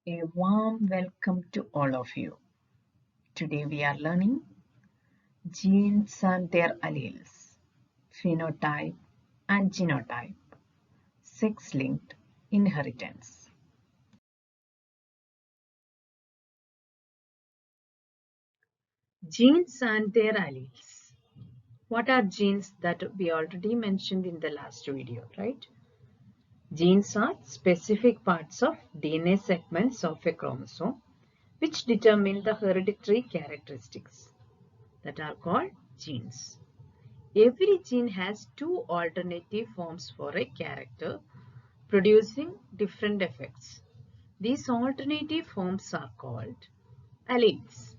A warm welcome to all of you. Today we are learning genes and their alleles, phenotype and genotype, sex-linked inheritance. Genes and their alleles. What are genes? That we already mentioned in the last video, right? Genes are specific parts of DNA segments of a chromosome which determine the hereditary characteristics that are called genes. Every gene has two alternative forms for a character, producing different effects. These alternative forms are called alleles.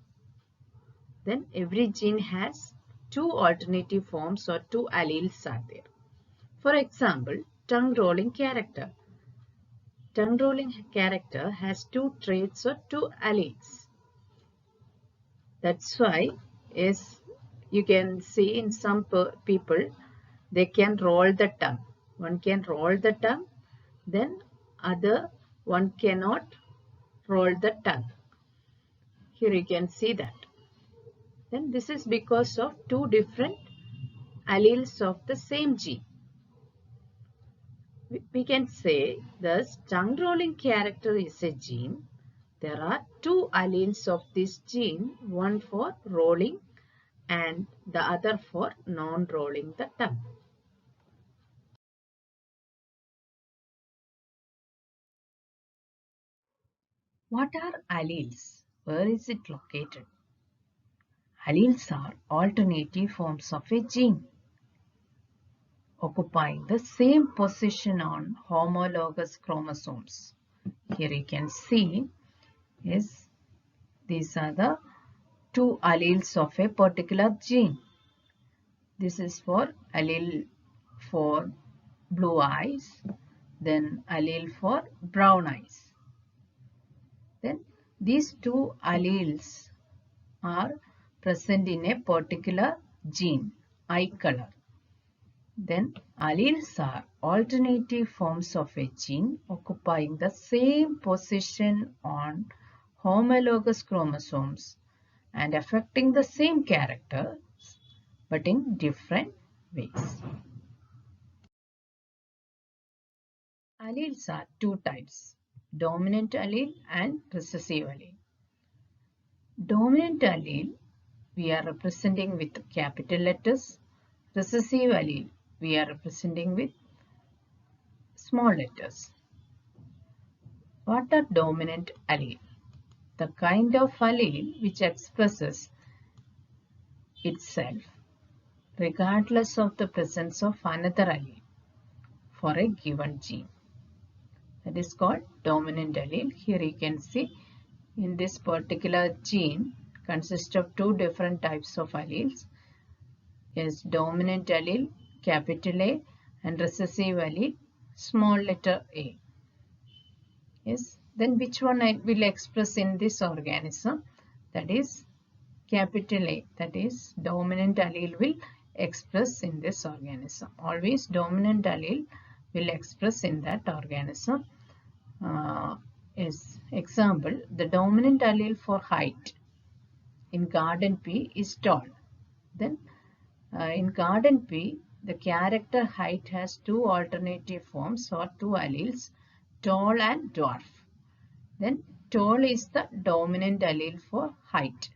Then every gene has two alternative forms or two alleles are there. For example, tongue rolling character. Tongue rolling character has two traits or two alleles. That's why you can see in some people they can roll the tongue. One can roll the tongue, then other one cannot roll the tongue. Here you can see that. Then this is because of two different alleles of the same gene. We can say thus tongue rolling character is a gene. There are two alleles of this gene, one for rolling and the other for non-rolling the tongue. What are alleles? Where is it located? Alleles are alternative forms of a gene occupying the same position on homologous chromosomes. Here you can see these are the two alleles of a particular gene. This is for allele for blue eyes, then allele for brown eyes. Then these two alleles are present in a particular gene, eye color. Then alleles are alternative forms of a gene occupying the same position on homologous chromosomes and affecting the same character but in different ways. Alleles are two types, dominant allele and recessive allele. Dominant allele we are representing with capital letters. Recessive allele we are representing with small letters. What are dominant allele? The kind of allele which expresses itself regardless of the presence of another allele for a given gene. That is called dominant allele. Here you can see in this particular gene consists of two different types of alleles. Is dominant allele capital A and recessive allele small letter a. Yes, then which one I will express in this organism? That is capital A, that is dominant allele will express in this organism. Always dominant allele will express in that organism. Example, the dominant allele for height in garden P is tall. Then in garden P, the character height has two alternative forms or two alleles, tall and dwarf. Then tall is the dominant allele for height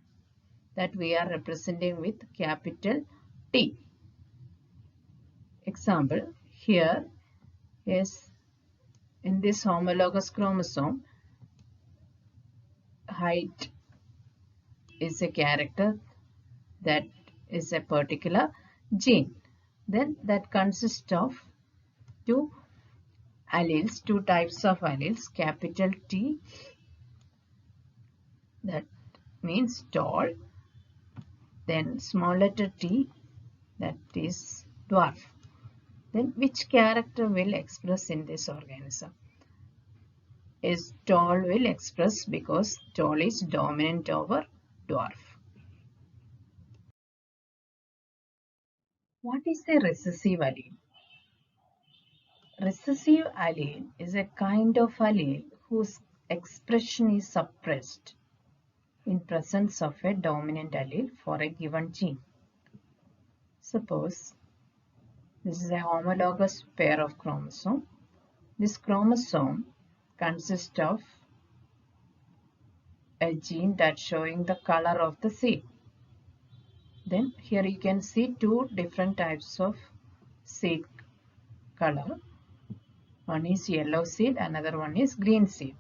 that we are representing with capital T. Example, here is in this homologous chromosome, height is a character that is a particular gene. Then that consists of two alleles, two types of alleles, capital T, that means tall, then small letter t, that is dwarf. Then which character will express in this organism? Is tall will express because tall is dominant over dwarf. What is a recessive allele? Recessive allele is a kind of allele whose expression is suppressed in presence of a dominant allele for a given gene. Suppose this is a homologous pair of chromosomes. This chromosome consists of a gene that's showing the color of the seed. Then here you can see two different types of seed color. One is yellow seed, another one is green seed.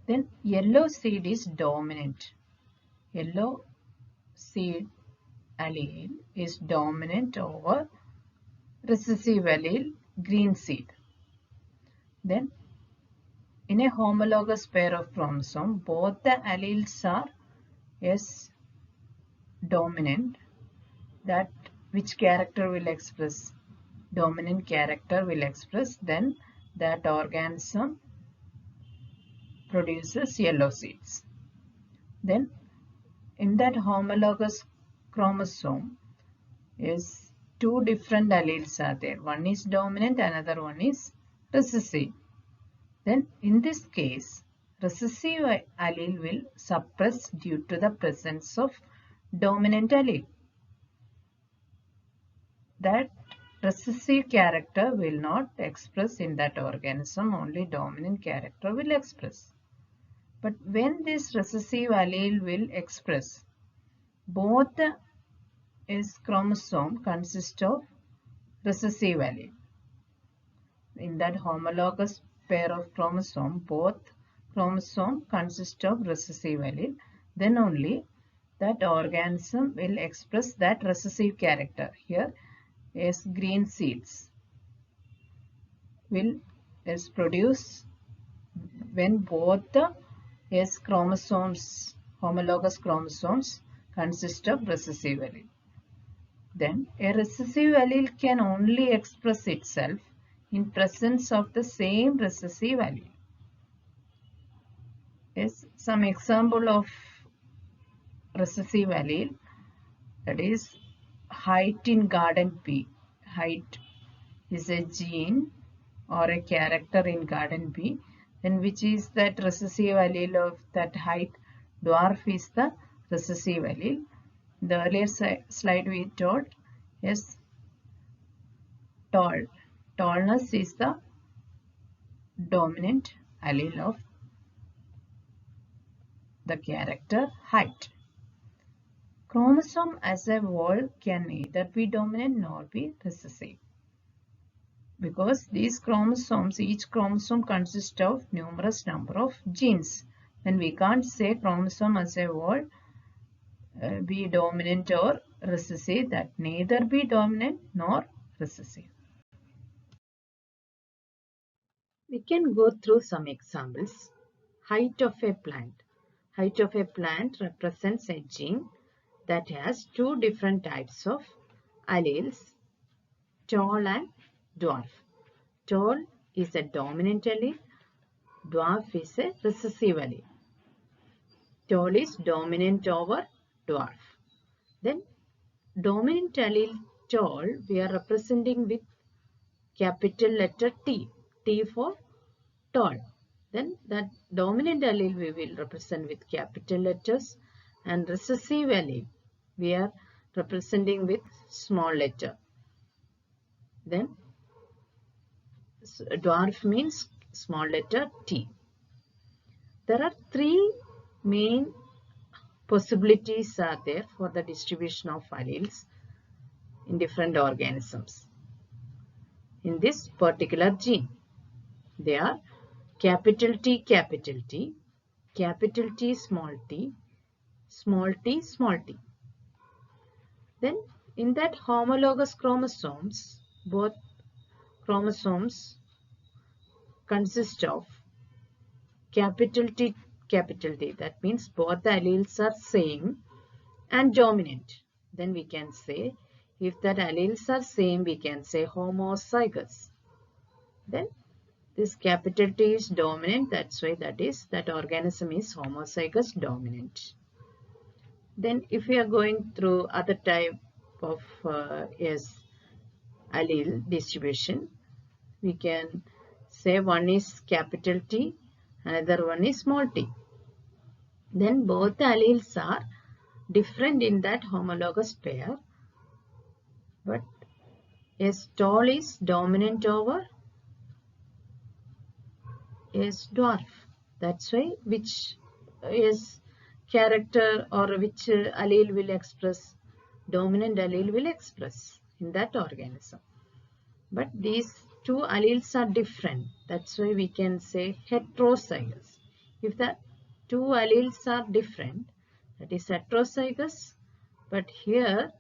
Then yellow seed is dominant. Yellow seed allele is dominant over recessive allele green seed. Then in a homologous pair of chromosomes, both the alleles are S dominant. That which character will express? Dominant character will express, then that organism produces yellow seeds. Then in that homologous chromosome is two different alleles are there. One is dominant, another one is recessive. Then in this case, recessive allele will suppress due to the presence of dominant allele. That recessive character will not express in that organism, only dominant character will express. But when this recessive allele will express, both the S chromosome consist of recessive allele. In that homologous pair of chromosomes, both chromosomes consist of recessive allele. Then only that organism will express that recessive character. Here is green seeds will produce when both the S chromosomes, homologous chromosomes consist of recessive allele. Then a recessive allele can only express itself in presence of the same recessive allele. Yes, some example of recessive allele, that is height in garden bee. Height is a gene or a character in garden bee. Then which is that recessive allele of that height? Dwarf is the recessive allele. The earlier slide we told, yes, tall. Tallness is the dominant allele of the character height. Chromosome as a whole can neither be dominant nor be recessive. Because these chromosomes, each chromosome consists of numerous number of genes. Then we can't say chromosome as a whole be dominant or recessive, that neither be dominant nor recessive. We can go through some examples. Height of a plant. Height of a plant represents a gene that has two different types of alleles, tall and dwarf. Tall is a dominant allele, dwarf is a recessive allele. Tall is dominant over dwarf. Then dominant allele tall we are representing with capital letter T. T for tall. Then that dominant allele we will represent with capital letters, and recessive allele we are representing with small letter. Then dwarf means small letter T. There are three main possibilities are there for the distribution of alleles in different organisms. In this particular gene, they are capital T, capital T, capital T, small t, small t, small t. Then in that homologous chromosomes, both chromosomes consist of capital T, capital T. That means both the alleles are same and dominant. Then we can say, if that alleles are same, we can say homozygous. Then this capital T is dominant, that's why that organism is homozygous dominant. Then if we are going through other type of allele distribution, we can say one is capital T, Another one is small t. Then both alleles are different in that homologous pair, but S tall is dominant over S dwarf. That's why which is character or which allele will express, dominant allele will express in that organism. But these two alleles are different. That's why we can say heterozygous. If the two alleles are different, that is heterozygous. But here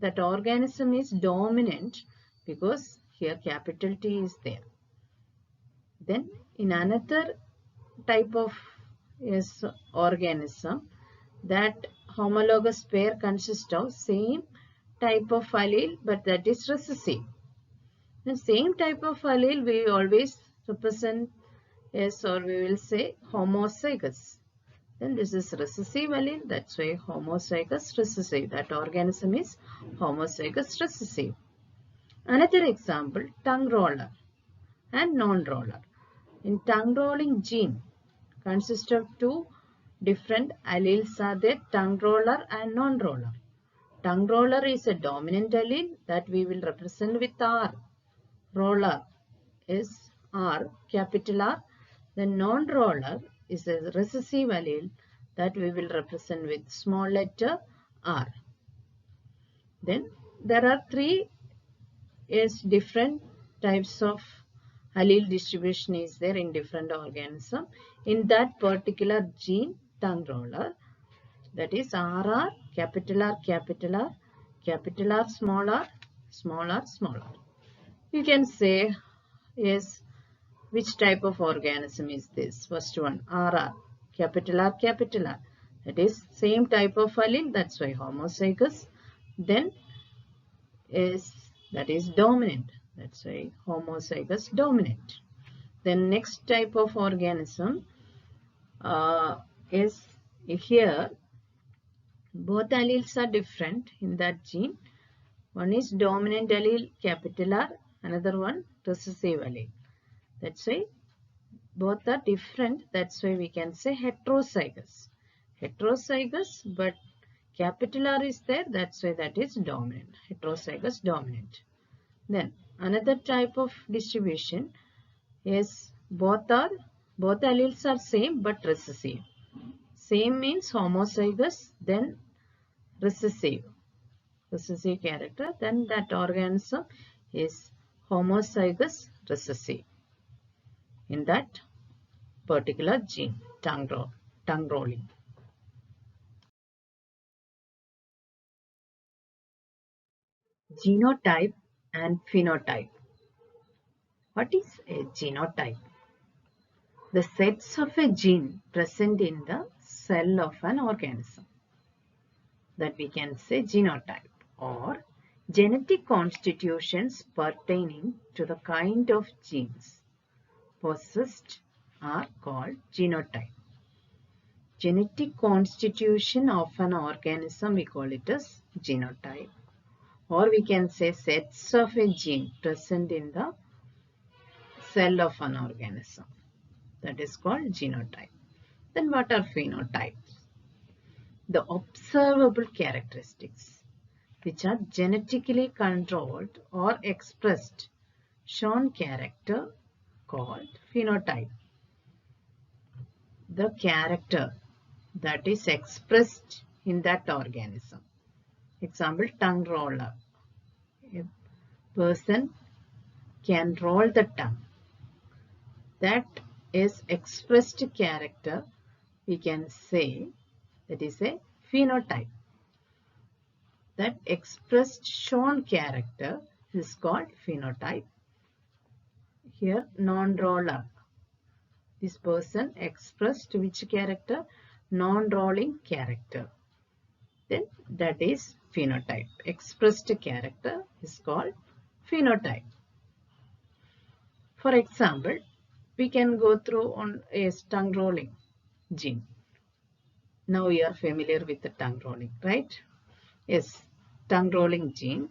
that organism is dominant because here capital T is there. Then in another type of organism, that homologous pair consists of same type of allele, but that is recessive. The same type of allele we always represent as, or we will say, homozygous. Then this is recessive allele, that's why homozygous recessive. That organism is homozygous recessive. Another example, tongue roller and non-roller. In tongue rolling gene consists of two different alleles are there, tongue roller and non-roller. Tongue roller is a dominant allele that we will represent with R. Roller is R, capital R. The non-roller is a recessive allele that we will represent with small letter R. Then there are three different types of allele distribution is there in different organism. In that particular gene, tongue roller, that is RR, capital R, capital R, capital R, small r, small r, small r. You can say, yes, which type of organism is this? First one, RR, capital R, capital R. That is same type of allele, that's why homozygous. Then that is dominant, that's why homozygous dominant. Then next type of organism is here, both alleles are different in that gene. One is dominant allele, capital R, another one recessive allele. That's why both are different. That's why we can say heterozygous. Heterozygous, but capital R is there. That's why that is dominant. Heterozygous dominant. Then another type of distribution is both alleles are same but recessive. Same means homozygous, then recessive character, then that organism is homozygous recessive in that particular gene, tongue rolling. Genotype and phenotype. What is a genotype? The sets of a gene present in the cell of an organism, that we can say genotype, or genetic constitutions pertaining to the kind of genes possessed are called genotype. Genetic constitution of an organism, we call it as genotype, or we can say sets of a gene present in the cell of an organism, that is called genotype. Then what are phenotypes? The observable characteristics which are genetically controlled or expressed, shown character called phenotype. The character that is expressed in that organism. Example, tongue roller. A person can roll the tongue. That is expressed character, we can say that is a phenotype. That expressed shown character is called phenotype. Here non-roller. This person expressed which character? Non-rolling character. Then that is phenotype. Expressed character is called phenotype. For example, we can go through on a tongue rolling gene. Now you are familiar with the tongue rolling, right? Yes, tongue rolling gene.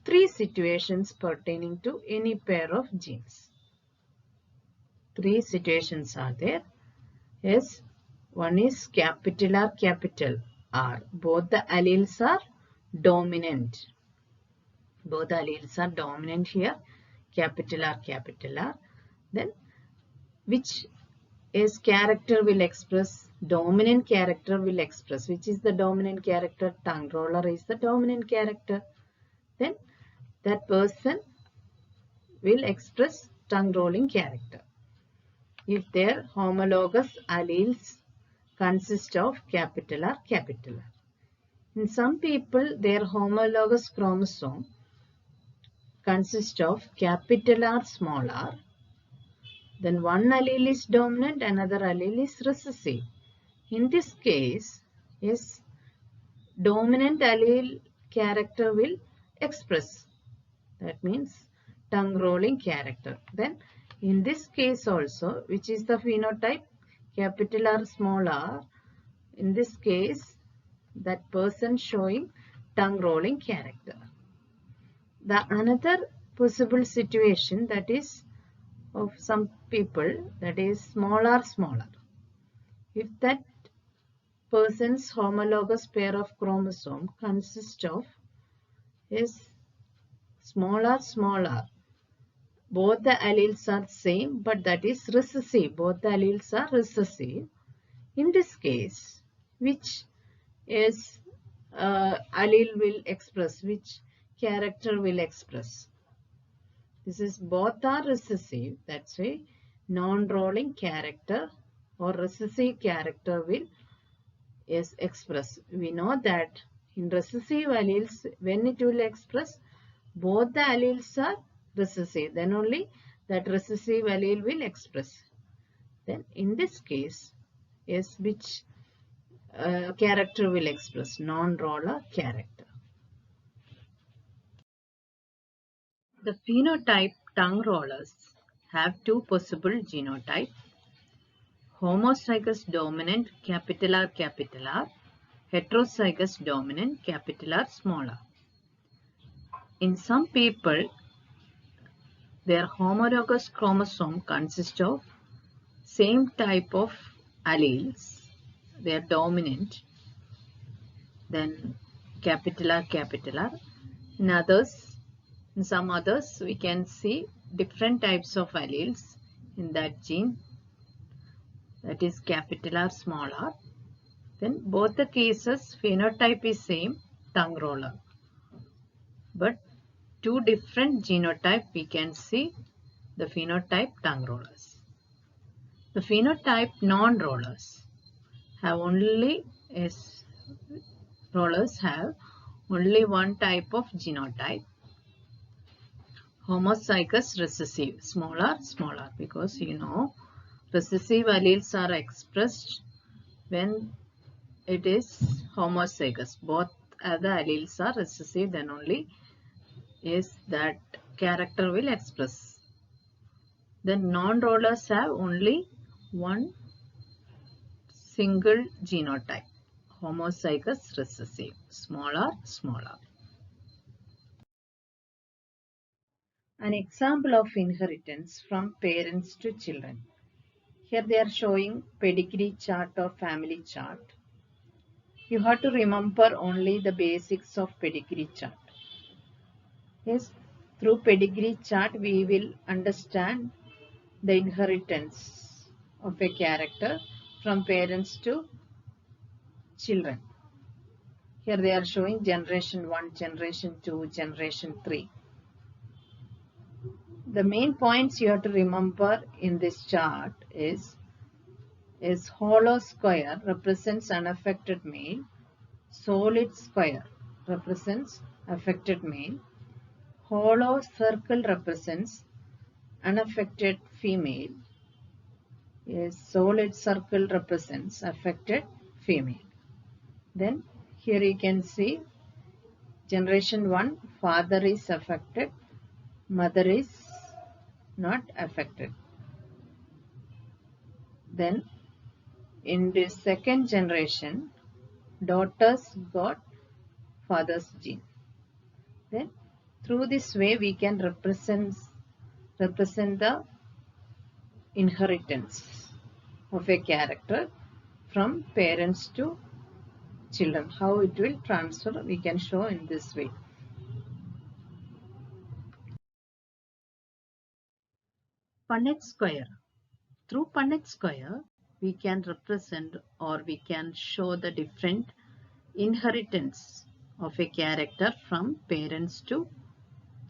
3 situations pertaining to any pair of genes. 3 situations are there. Yes, one is capital R, capital R. Both the alleles are dominant. Both the alleles are dominant here. Capital R, capital R. Then which is character will express, dominant character will express. Which is the dominant character? Tongue roller is the dominant character. Then that person will express tongue rolling character if their homologous alleles consist of capital R, capital R. In some people, their homologous chromosome consists of capital R, small r. Then one allele is dominant, another allele is recessive. In this case, yes, dominant allele character will express. That means tongue rolling character. Then in this case also, which is the phenotype, capital R, small r, in this case, that person showing tongue rolling character. The another possible situation that is of some people, that is smaller. If that person's homologous pair of chromosome consists of is smaller, both the alleles are same, but that is recessive. Both the alleles are recessive. In this case, which is allele will express, which character will express? This is both are recessive. That's why non-rolling character or recessive character will is expressed. We know that in recessive alleles, when it will express, both the alleles are recessive. Then only that recessive allele will express. Then in this case, is which character will express? Non-roller character. The phenotype tongue rollers have two possible genotypes. Homozygous dominant capital R, heterozygous dominant capital R, small r. In some people, their homologous chromosome consists of same type of alleles. They are dominant. Then capital R. In some others, we can see different types of alleles in that gene. That is capital R, small r. Then both the cases phenotype is same, tongue roller. But two different genotype we can see the phenotype tongue rollers. The phenotype non-rollers have only one type of genotype. Homozygous recessive, smaller, because you know recessive alleles are expressed when it is homozygous. Both other alleles are recessive, then only is that character will express. The non-rollers have only one single genotype, homozygous recessive, smaller. An example of inheritance from parents to children. Here they are showing pedigree chart or family chart. You have to remember only the basics of pedigree chart. Yes, through pedigree chart we will understand the inheritance of a character from parents to children. Here they are showing generation 1, generation 2, generation 3. The main points you have to remember in this chart is hollow square represents unaffected male, solid square represents affected male, hollow circle represents unaffected female, solid circle represents affected female. Then here you can see generation 1, father is affected, mother is not affected. Then in the second generation, daughters got father's gene. Then through this way we can represent the inheritance of a character from parents to children. How it will transfer, we can show in this way. Punnett square. Through Punnett square, we can represent or we can show the different inheritance of a character from parents to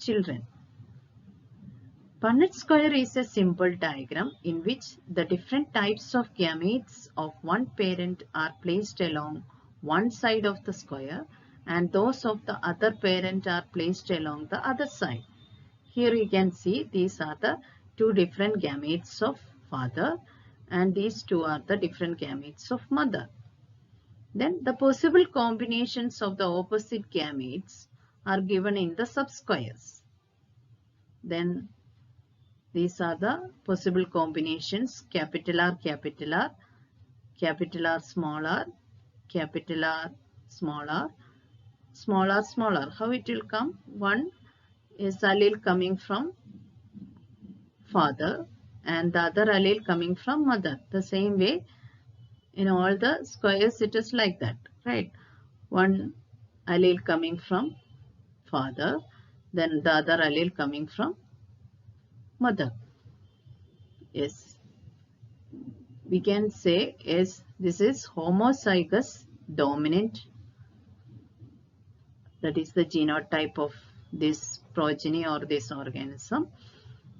children. Punnett square is a simple diagram in which the different types of gametes of one parent are placed along one side of the square and those of the other parent are placed along the other side. Here you can see these are the two different gametes of father and these two are the different gametes of mother. Then the possible combinations of the opposite gametes are given in the subsquares. Then these are the possible combinations: capital R, capital R, capital R, small r, capital R, small r, small r, small r. How it will come? One is allele coming from father and the other allele coming from mother. The same way in all the squares it is like that, right? One allele coming from father, then the other allele coming from mother. Yes, we can say is this is homozygous dominant, that is the genotype of this progeny or this organism.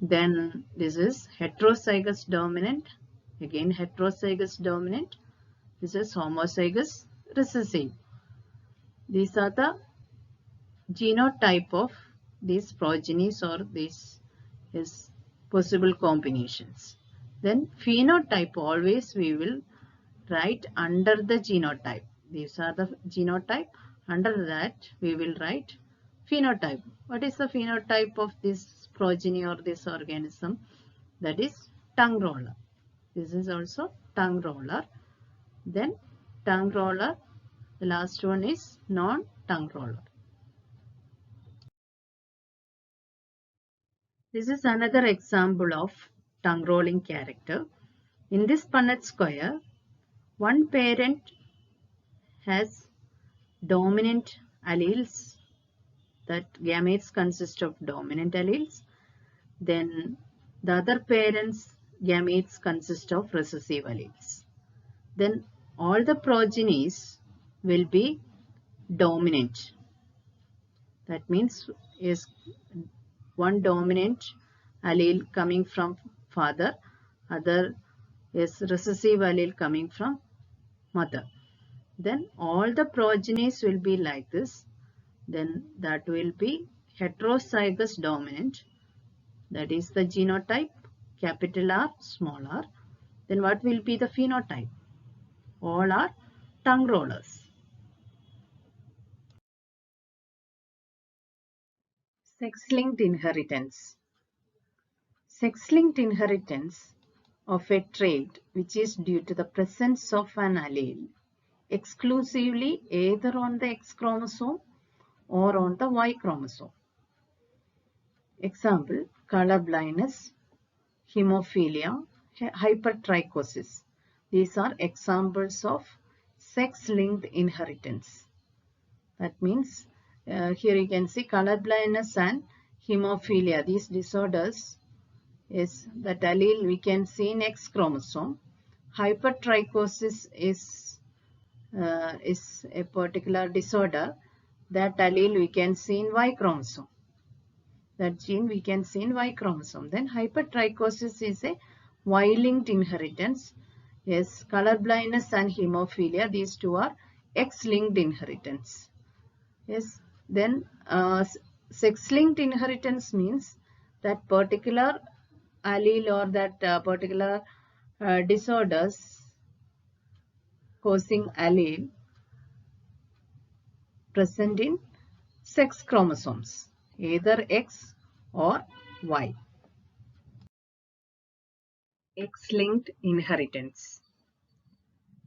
Then this is heterozygous dominant, again heterozygous dominant. This is homozygous recessive. These are the genotype of these progenies or these is possible combinations. Then phenotype, always we will write under the genotype. These are the genotype. Under that we will write phenotype. What is the phenotype of this progeny or this organism? That is tongue roller. This is also tongue roller. Then tongue roller. The last one is non-tongue roller. This is another example of tongue rolling character. In this Punnett square, one parent has dominant alleles, that gametes consist of dominant alleles. Then the other parent's gametes consist of recessive alleles. Then all the progenies will be dominant. That means is one dominant allele coming from father, other is recessive allele coming from mother. Then all the progenies will be like this. Then that will be heterozygous dominant. That is the genotype, capital R, small r. Then what will be the phenotype? All are tongue rollers. Sex-linked inheritance. Sex-linked inheritance of a trait which is due to the presence of an allele exclusively either on the X chromosome or on the Y chromosome. Example, color blindness, hemophilia, hypertrichosis. These are examples of sex-linked inheritance. That means here you can see color blindness and hemophilia. These disorders is that allele we can see in X chromosome. Hypertrichosis is a particular disorder. That allele we can see in Y chromosome. That gene we can see in Y chromosome. Then hypertrichosis is a Y-linked inheritance. Yes, color blindness and hemophilia, these two are X-linked inheritance. Yes, then sex-linked inheritance means that particular allele or that particular disorders causing allele present in sex chromosomes, either X or Y. X-linked inheritance.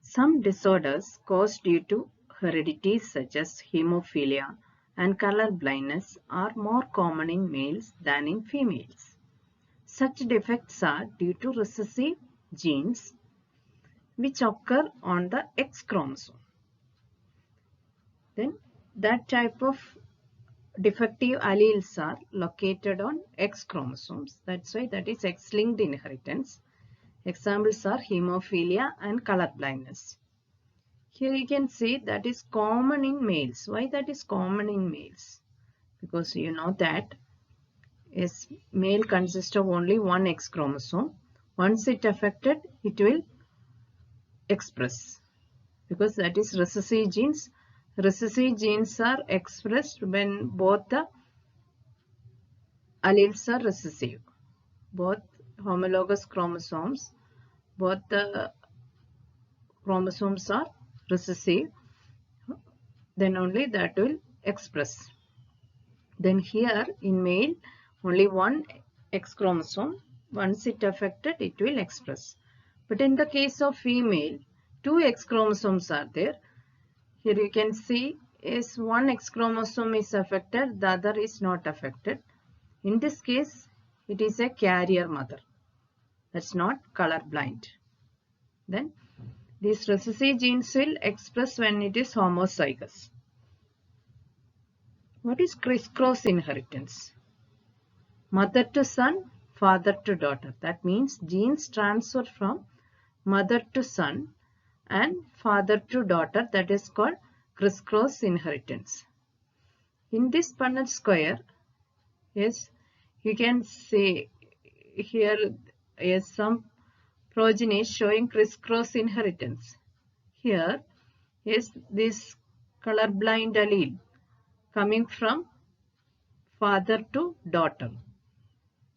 Some disorders caused due to heredity such as hemophilia and color blindness are more common in males than in females. Such defects are due to recessive genes, which occur on the X chromosome. Then that type of defective alleles are located on X chromosomes. That's why that is X-linked inheritance. Examples are hemophilia and color blindness. Here you can see that is common in males. Why that is common in males? Because you know that is male consists of only one X chromosome. Once it affected, it will express. Because that is recessive genes. Recessive genes are expressed when both the alleles are recessive. Both homologous chromosomes, both the chromosomes are recessive, then only that will express. Then here in male, only one X chromosome, once it affected, it will express. But in the case of female, two X chromosomes are there. Here you can see is one X chromosome is affected, the other is not affected. In this case, it is a carrier mother. That's not color blind. Then these recessive genes will express when it is homozygous. What is crisscross inheritance? Mother to son, father to daughter. That means genes transfer from mother to son and father to daughter. That is called crisscross inheritance. In this Punnett square, yes, you can see here is some progeny showing crisscross inheritance. Here is this colorblind allele coming from father to daughter.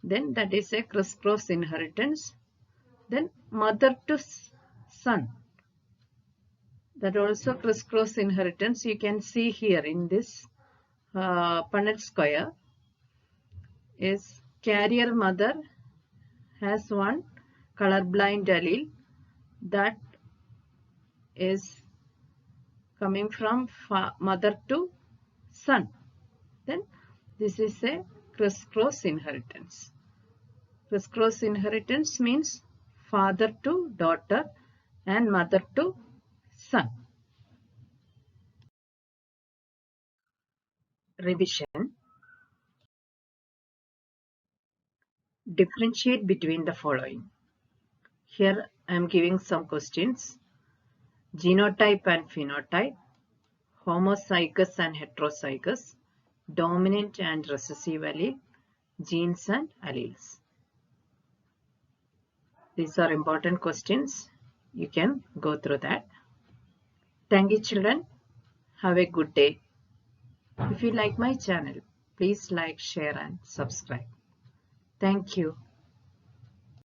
Then that is a crisscross inheritance. Then mother to son. That also crisscross inheritance. You can see here in this Punnett square is carrier mother has one colorblind allele that is coming from mother to son. Then this is a crisscross inheritance. Crisscross inheritance means father to daughter and mother to son. Revision. Differentiate between the following. Here I am giving some questions. Genotype and phenotype, homozygous and heterozygous, dominant and recessive allele, genes and alleles. These are important questions. You can go through that. Thank you, children. Have a good day. If you like my channel, please like, share and subscribe. Thank you.